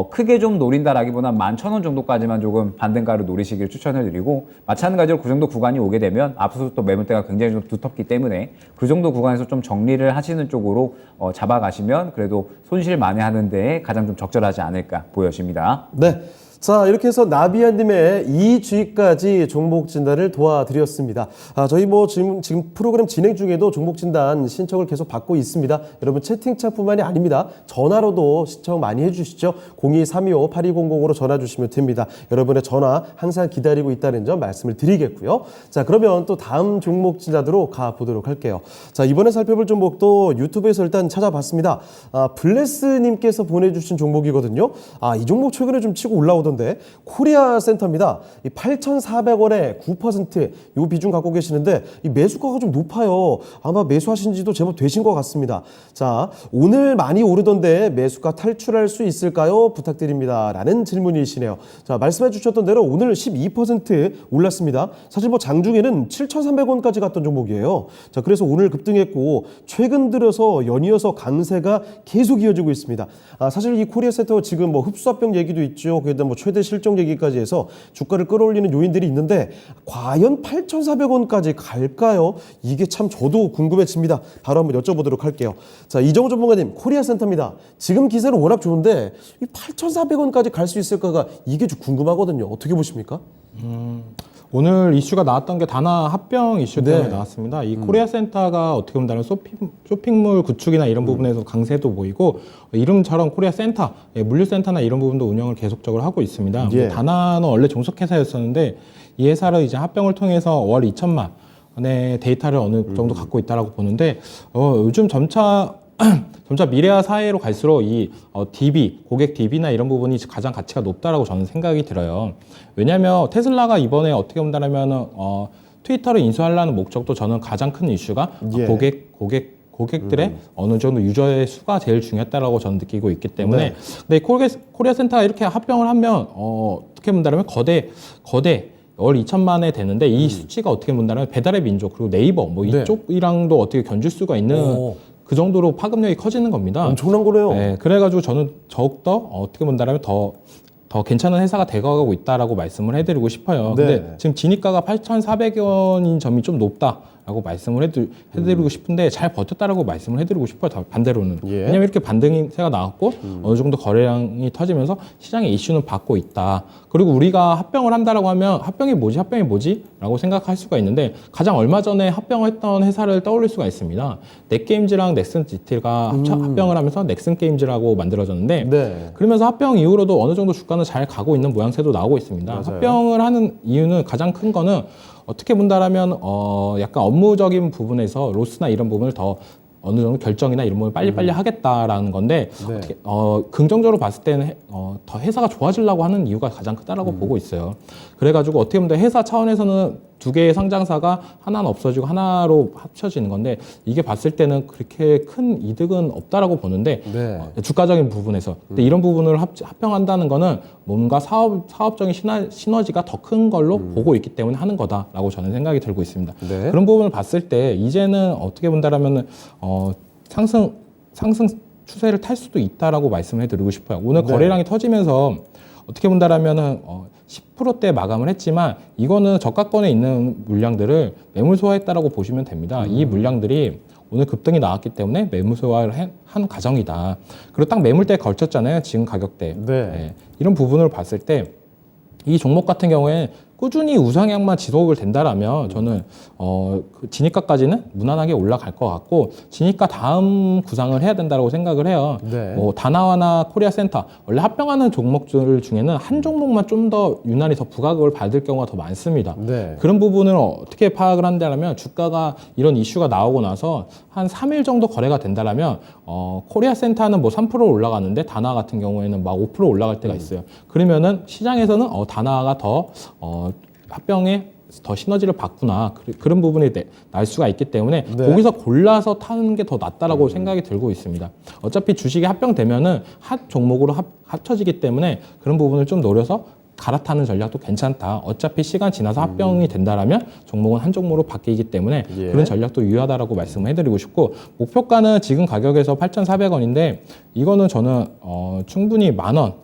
크게 좀 노린다라기보다는 11,000원 정도까지만 조금 반등가를 노리시길 추천을 드리고, 마찬가지로 그 정도 구간이 오게 되면 앞서서 또 매물대가 굉장히 좀 두텁기 때문에 그 정도 구간에서 좀 정리를 하시는 쪽으로 잡아가시면 그래도 손실 만회하는 데에 가장 좀 적절하지 않을까 보여집니다. 네. 자, 이렇게 해서 나비아님의 이주익까지 종목 진단을 도와드렸습니다. 저희 뭐 지금 프로그램 진행 중에도 종목 진단 신청을 계속 받고 있습니다. 여러분 채팅창뿐만이 아닙니다. 전화로도 신청 많이 해주시죠. 02-325-8200으로 전화 주시면 됩니다. 여러분의 전화 항상 기다리고 있다는 점 말씀을 드리겠고요. 자, 그러면 또 다음 종목 진단으로 가보도록 할게요. 자, 이번에 살펴볼 종목도 유튜브에서 일단 찾아봤습니다. 블레스님께서 보내주신 종목이거든요. 이 종목 최근에 좀 치고 올라오던 코리아 센터입니다. 8,400원에 9% 요 비중 갖고 계시는데 이 매수가가 좀 높아요. 아마 매수하신 지도 제법 되신 것 같습니다. 자, 오늘 많이 오르던데 매수가 탈출할 수 있을까요? 부탁드립니다. 라는 질문이시네요. 자, 말씀해 주셨던 대로 오늘 12% 올랐습니다. 사실 뭐 장중에는 7,300원까지 갔던 종목이에요. 자, 그래서 오늘 급등했고 최근 들어서 연이어서 강세가 계속 이어지고 있습니다. 사실 이 코리아 센터 지금 뭐 흡수합병 얘기도 있죠. 그다음 뭐 최대 실적 얘기까지 해서 주가를 끌어올리는 요인들이 있는데 과연 8,400원까지 갈까요? 이게 참 저도 궁금해집니다. 바로 한번 여쭤보도록 할게요. 자, 이정우 전문가님, 코리아센터입니다. 지금 기세는 워낙 좋은데 이 8,400원까지 갈 수 있을까가 이게 좀 궁금하거든요. 어떻게 보십니까? 오늘 이슈가 나왔던 게 다나 합병 이슈 때문에 네. 나왔습니다. 이 코리아센터가 어떻게 보면 쇼핑몰 구축이나 이런 부분에서 강세도 보이고 이름처럼 코리아센터, 물류센터나 이런 부분도 운영을 계속적으로 하고 있습니다. 예. 다나는 원래 종속회사였었는데 이 회사를 이제 합병을 통해서 월 2천만 원의 데이터를 어느 정도 갖고 있다라고 보는데 요즘 점차 미래화 사회로 갈수록 이 DB, 고객 DB나 이런 부분이 가장 가치가 높다라고 저는 생각이 들어요. 왜냐하면 테슬라가 이번에 어떻게 본다면 트위터를 인수하려는 목적도 저는 가장 큰 이슈가 예. 고객들의 어느 정도 유저의 수가 제일 중요했다라고 저는 느끼고 있기 때문에 네. 근데 코리아센터가 이렇게 합병을 하면 어떻게 본다면 거대 월 2천만에 되는데 이 수치가 어떻게 본다면 배달의 민족 그리고 네이버 뭐 네. 이쪽이랑도 어떻게 견줄 수가 있는 오. 그 정도로 파급력이 커지는 겁니다. 엄청난 거네요. 네, 그래가지고 저는 더욱더 어떻게 본다면 더 괜찮은 회사가 되어가고 있다라고 말씀을 해드리고 싶어요. 네. 근데 지금 진입가가 8,400원인 점이 좀 높다라고 말씀을 해드리고 싶은데 잘 버텼다라고 말씀을 해드리고 싶어요. 반대로는. 예. 왜냐면 이렇게 반등세가 나왔고 어느 정도 거래량이 터지면서 시장의 이슈는 받고 있다. 그리고 우리가 합병을 한다라고 하면 합병이 뭐지? 라고 생각할 수가 있는데 가장 얼마 전에 합병했던 회사를 떠올릴 수가 있습니다. 넷게임즈랑 넥슨 GT가 합병을 하면서 넥슨 게임즈라고 만들어졌는데 네. 그러면서 합병 이후로도 어느 정도 주가는 잘 가고 있는 모양새도 나오고 있습니다. 맞아요. 합병을 하는 이유는 가장 큰 거는 어떻게 본다라면 약간 업무적인 부분에서 로스나 이런 부분을 더 어느 정도 결정이나 이런 부분을 빨리빨리 하겠다라는 건데 네. 어떻게, 긍정적으로 봤을 때는 더 회사가 좋아지려고 하는 이유가 가장 크다라고 보고 있어요. 그래가지고 어떻게 보면 회사 차원에서는 두 개의 상장사가 하나는 없어지고 하나로 합쳐지는 건데 이게 봤을 때는 그렇게 큰 이득은 없다라고 보는데 네. 주가적인 부분에서 근데 이런 부분을 합병한다는 거는 뭔가 사업적인 시너지가 더 큰 걸로 보고 있기 때문에 하는 거다라고 저는 생각이 들고 있습니다. 네. 그런 부분을 봤을 때 이제는 어떻게 본다라면은 상승 추세를 탈 수도 있다라고 말씀을 해드리고 싶어요. 오늘 네. 거래량이 터지면서 어떻게 본다라면은 10%대 마감을 했지만 이거는 저가권에 있는 물량들을 매물 소화했다라고 보시면 됩니다. 이 물량들이 오늘 급등이 나왔기 때문에 매물 소화를 한 과정이다. 그리고 딱 매물대에 걸쳤잖아요. 지금 가격대. 네. 이런 부분을 봤을 때 이 종목 같은 경우에 꾸준히 우상향만 지속을 된다라면 저는 그 진입가까지는 무난하게 올라갈 것 같고 진입가 다음 구상을 해야 된다고 생각을 해요. 네. 뭐 다나와나 코리아센터 원래 합병하는 종목들 중에는 한 종목만 좀 더 유난히 더 부가격을 받을 경우가 더 많습니다. 네. 그런 부분을 어떻게 파악을 한다면 주가가 이런 이슈가 나오고 나서 한 3일 정도 거래가 된다면 코리아센터는 뭐 3% 올라가는데 다나 같은 경우에는 막 5% 올라갈 때가 있어요. 그러면은 시장에서는 다나가 더 합병에 더 시너지를 받구나 그런 부분이 날 수가 있기 때문에 네. 거기서 골라서 타는 게 더 낫다라고 생각이 들고 있습니다. 어차피 주식이 합병되면은 한 종목으로 합쳐지기 때문에 그런 부분을 좀 노려서 갈아타는 전략도 괜찮다. 어차피 시간 지나서 합병이 된다라면 종목은 한 종목으로 바뀌기 때문에 예. 그런 전략도 유효하다라고 말씀을 해드리고 싶고 목표가는 지금 가격에서 8,400원인데 이거는 저는 충분히 10,000원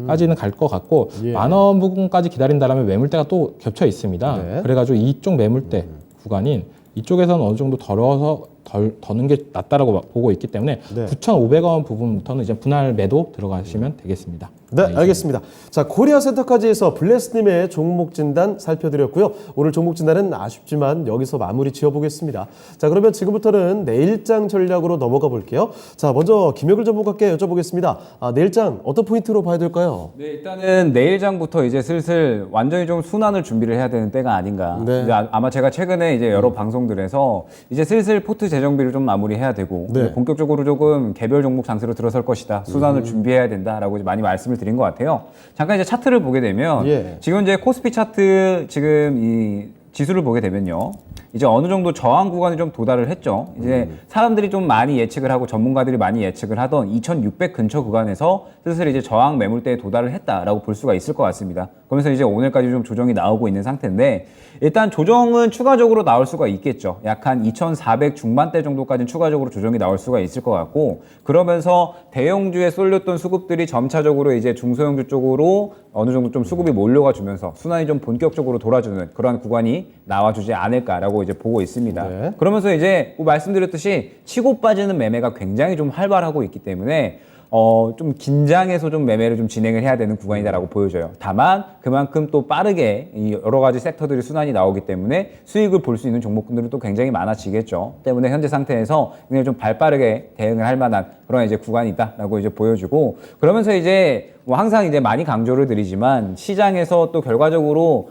까지는 갈 것 같고 예. 10,000원 부분까지 기다린다라면 매물대가 또 겹쳐 있습니다. 네. 그래가지고 이쪽 매물대 구간인 이쪽에서는 어느 정도 더는 게 낫다라고 보고 있기 때문에 네. 9,500원 부분부터는 이제 분할 매도 들어가시면 되겠습니다. 네, 알겠습니다. 자, 코리아센터까지 해서 블레스님의 종목 진단 살펴드렸고요. 오늘 종목 진단은 아쉽지만 여기서 마무리 지어보겠습니다. 자, 그러면 지금부터는 내일장 전략으로 넘어가 볼게요. 자, 먼저 김혁일 전문가께 여쭤보겠습니다. 내일장 어떤 포인트로 봐야 될까요? 네, 일단은 내일장부터 이제 슬슬 완전히 좀 순환을 준비를 해야 되는 때가 아닌가. 네. 이제 아마 제가 최근에 이제 여러 방송들에서 이제 슬슬 포트 재정비를 좀 마무리해야 되고 네. 이제 본격적으로 조금 개별 종목 장세로 들어설 것이다. 순환을 준비해야 된다라고 이제 많이 말씀을 드린 것 같아요. 잠깐 이제 차트를 보게 되면 예. 지금 이제 코스피 차트 지금 이 지수를 보게 되면요. 이제 어느 정도 저항 구간에 좀 도달을 했죠. 이제 사람들이 좀 많이 예측을 하고 전문가들이 많이 예측을 하던 2600 근처 구간에서 슬슬 이제 저항 매물대에 도달을 했다라고 볼 수가 있을 것 같습니다. 그러면서 이제 오늘까지 좀 조정이 나오고 있는 상태인데 일단 조정은 추가적으로 나올 수가 있겠죠. 약 한 2400 중반대 정도까지는 추가적으로 조정이 나올 수가 있을 것 같고 그러면서 대형주에 쏠렸던 수급들이 점차적으로 이제 중소형주 쪽으로 어느 정도 좀 수급이 몰려가 주면서 순환이 좀 본격적으로 돌아주는 그런 구간이 나와주지 않을까라고 이제 보고 있습니다. 네. 그러면서 이제 뭐 말씀드렸듯이 치고 빠지는 매매가 굉장히 좀 활발하고 있기 때문에 좀 긴장해서 좀 매매를 좀 진행을 해야 되는 구간이다라고 보여져요. 다만 그만큼 또 빠르게 이 여러 가지 섹터들이 순환이 나오기 때문에 수익을 볼 수 있는 종목군들은 또 굉장히 많아지겠죠. 때문에 현재 상태에서 굉장히 좀 발빠르게 대응을 할 만한 그런 이제 구간이다라고 이제 보여주고 그러면서 이제 뭐 항상 이제 많이 강조를 드리지만 시장에서 또 결과적으로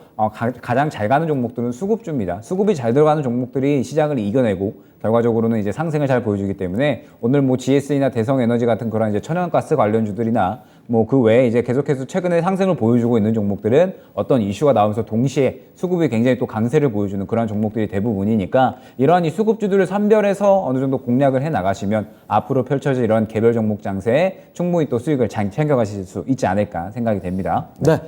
가장 잘 가는 종목들은 수급주입니다. 수급이 잘 들어가는 종목들이 시장을 이겨내고 결과적으로는 이제 상승을 잘 보여주기 때문에 오늘 뭐 GS나 대성에너지 같은 그런 이제 천연가스 관련주들이나 뭐 그 외에 이제 계속해서 최근에 상승을 보여주고 있는 종목들은 어떤 이슈가 나오면서 동시에 수급이 굉장히 또 강세를 보여주는 그런 종목들이 대부분이니까 이러한 이 수급주들을 선별해서 어느 정도 공략을 해 나가시면 앞으로 펼쳐질 이런 개별 종목 장세에 충분히 또 수익을 잘 챙겨가실 수 있지 않을까 생각이 됩니다. 네.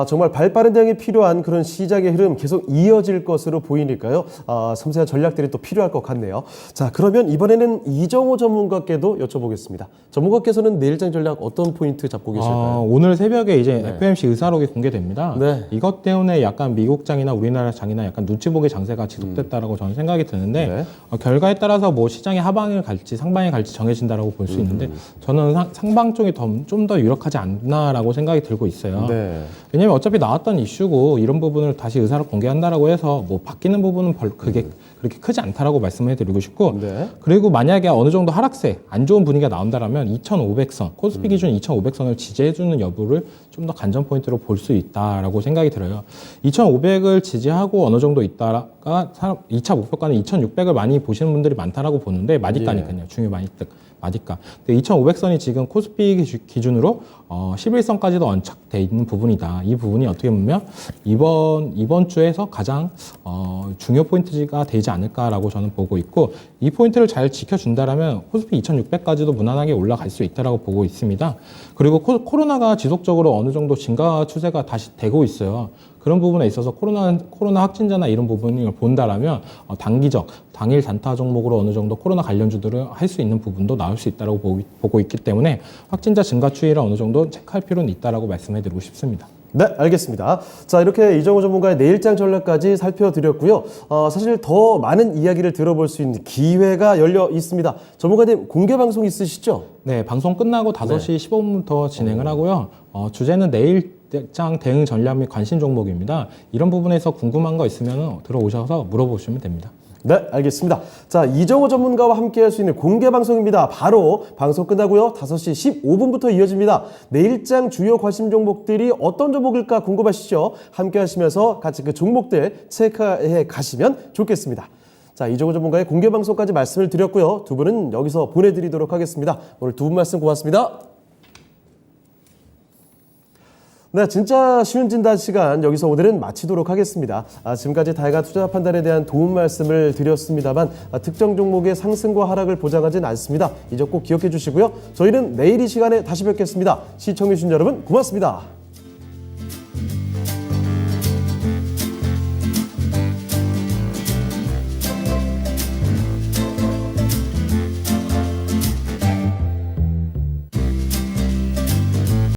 정말 발빠른 대응이 필요한 그런 시장의 흐름 계속 이어질 것으로 보이니까요. 섬세한 전략들이 또 필요할 것 같네요. 자, 그러면 이번에는 이정호 전문가께도 여쭤보겠습니다. 전문가께서는 내일장 전략 어떤 포인트 잡고 계실까요? 오늘 새벽에 이제 FOMC 의사록이 공개됩니다. 네. 이것 때문에 약간 미국 장이나 우리나라 장이나 약간 눈치 보기 장세가 지속됐다라고 저는 생각이 드는데 네. 결과에 따라서 뭐 시장이 하방을 갈지 상방에 갈지 정해진다라고 볼 수 있는데 저는 상방 쪽이 좀 더 유력하지 않나라고 생각이 들고 있어요. 네. 왜냐면 어차피 나왔던 이슈고 이런 부분을 다시 의사록 공개한다라고 해서 뭐 바뀌는 부분은 그게 그렇게 크지 않다라고 말씀을 해드리고 싶고 네. 그리고 만약에 어느 정도 하락세 안 좋은 분위기가 나온다라면 2,500선 코스피 기준 2,500선을 지지해주는 여부를 좀 더 관전 포인트로 볼 수 있다라고 생각이 들어요. 2,500을 지지하고 어느 정도 있다가 2차 목표가는 2,600을 많이 보시는 분들이 많다라고 보는데 마디가니까요. 중요 마디가. 근데 2,500선이 지금 코스피 기준으로 11선까지도 언착돼 있는 부분이다. 이 부분이 어떻게 보면 이번 주에서 가장 중요 포인트가 되지 않을까라고 저는 보고 있고 이 포인트를 잘 지켜준다라면 코스피 2,600까지도 무난하게 올라갈 수 있다라고 보고 있습니다. 그리고 코로나가 지속적으로 어느 정도 증가 추세가 다시 되고 있어요. 그런 부분에 있어서 코로나 확진자나 이런 부분을 본다라면 당일 단타 종목으로 어느 정도 코로나 관련주들을 할 수 있는 부분도 나올 수 있다라고 보고 있기 때문에 확진자 증가 추이를 어느 정도 체크할 필요는 있다라고 말씀해드리고 싶습니다. 네, 알겠습니다. 자, 이렇게 이정호 전문가의 내일장 전략까지 살펴드렸고요. 사실 더 많은 이야기를 들어볼 수 있는 기회가 열려 있습니다. 전문가님, 공개 방송 있으시죠? 네, 방송 끝나고 5시 15분부터 진행을 하고요. 주제는 내일장 대응 전략 및 관심 종목입니다. 이런 부분에서 궁금한 거 있으면 들어오셔서 물어보시면 됩니다. 네, 알겠습니다. 자, 이정호 전문가와 함께 할 수 있는 공개 방송입니다. 바로 방송 끝나고요. 5시 15분부터 이어집니다. 내일장 주요 관심 종목들이 어떤 종목일까 궁금하시죠? 함께 하시면서 같이 그 종목들 체크해 가시면 좋겠습니다. 자, 이정호 전문가의 공개 방송까지 말씀을 드렸고요. 두 분은 여기서 보내드리도록 하겠습니다. 오늘 두 분 말씀 고맙습니다. 네, 진짜 쉬운 진단 시간 여기서 오늘은 마치도록 하겠습니다. 지금까지 다양한 투자 판단에 대한 도움 말씀을 드렸습니다만 특정 종목의 상승과 하락을 보장하진 않습니다. 이 점 꼭 기억해 주시고요. 저희는 내일 이 시간에 다시 뵙겠습니다. 시청해 주신 여러분 고맙습니다.